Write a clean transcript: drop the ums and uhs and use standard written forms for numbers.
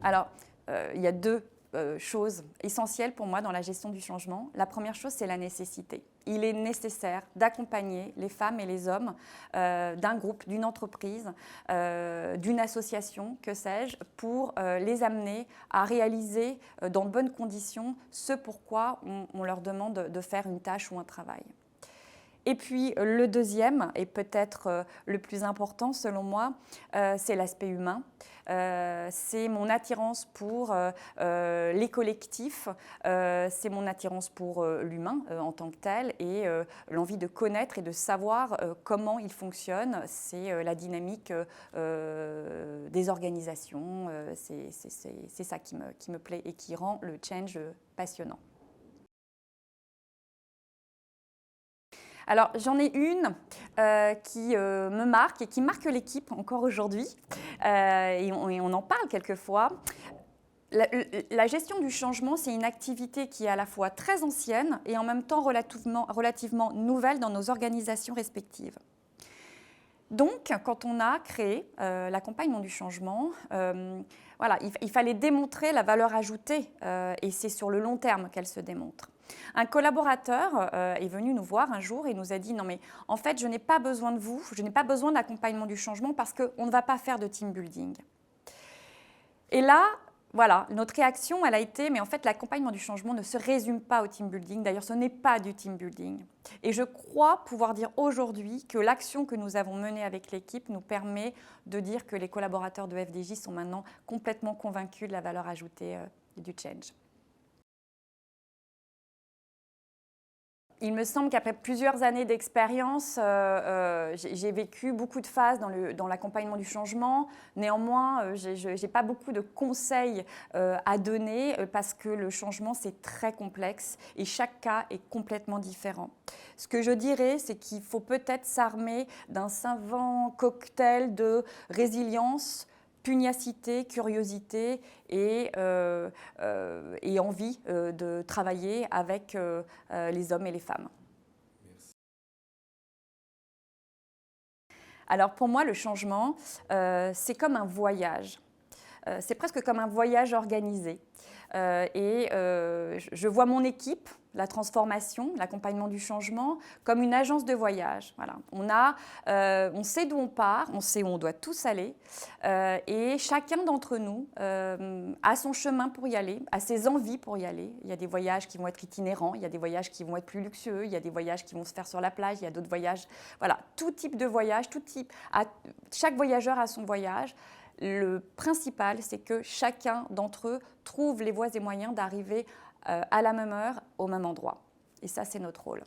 Alors, il y a deux choses essentielles pour moi dans la gestion du changement. La première chose, c'est la nécessité. Il est nécessaire d'accompagner les femmes et les hommes d'un groupe, d'une entreprise, d'une association, que sais-je, pour les amener à réaliser dans de bonnes conditions ce pourquoi on leur demande de faire une tâche ou un travail. Et puis le deuxième, et peut-être le plus important selon moi, c'est l'aspect humain. C'est mon attirance pour les collectifs, c'est mon attirance pour l'humain en tant que tel et l'envie de connaître et de savoir comment il fonctionne. C'est la dynamique des organisations, c'est ça qui me plaît et qui rend le change passionnant. Alors, j'en ai une qui me marque et qui marque l'équipe encore aujourd'hui, et on en parle quelquefois. La gestion du changement, c'est une activité qui est à la fois très ancienne et en même temps relativement nouvelle dans nos organisations respectives. Donc, quand on a créé l'accompagnement du changement, voilà, il fallait démontrer la valeur ajoutée et c'est sur le long terme qu'elle se démontre. Un collaborateur est venu nous voir un jour et nous a dit « Non mais en fait, je n'ai pas besoin de vous, je n'ai pas besoin d'accompagnement du changement parce qu'on ne va pas faire de team building. » Et là, voilà, notre réaction, elle a été « Mais en fait, l'accompagnement du changement ne se résume pas au team building. D'ailleurs, ce n'est pas du team building. » Et je crois pouvoir dire aujourd'hui que l'action que nous avons menée avec l'équipe nous permet de dire que les collaborateurs de FDJ sont maintenant complètement convaincus de la valeur ajoutée du change. Il me semble qu'après plusieurs années d'expérience, j'ai vécu beaucoup de phases dans l'accompagnement du changement. Néanmoins, je n'ai pas beaucoup de conseils à donner parce que le changement, c'est très complexe et chaque cas est complètement différent. Ce que je dirais, c'est qu'il faut peut-être s'armer d'un savant cocktail de résilience, pugnacité, curiosité et envie de travailler avec les hommes et les femmes. Merci. Alors pour moi, le changement, c'est comme un voyage. C'est presque comme un voyage organisé. Je vois mon équipe, la transformation, l'accompagnement du changement, comme une agence de voyage. Voilà. On sait d'où on part, on sait où on doit tous aller, et chacun d'entre nous a son chemin pour y aller, a ses envies pour y aller. Il y a des voyages qui vont être itinérants, il y a des voyages qui vont être plus luxueux, il y a des voyages qui vont se faire sur la plage, il y a d'autres voyages. Voilà, tout type de voyage, chaque voyageur a son voyage. Le principal, c'est que chacun d'entre eux trouve les voies et moyens d'arriver à la même heure, au même endroit. Et ça, c'est notre rôle.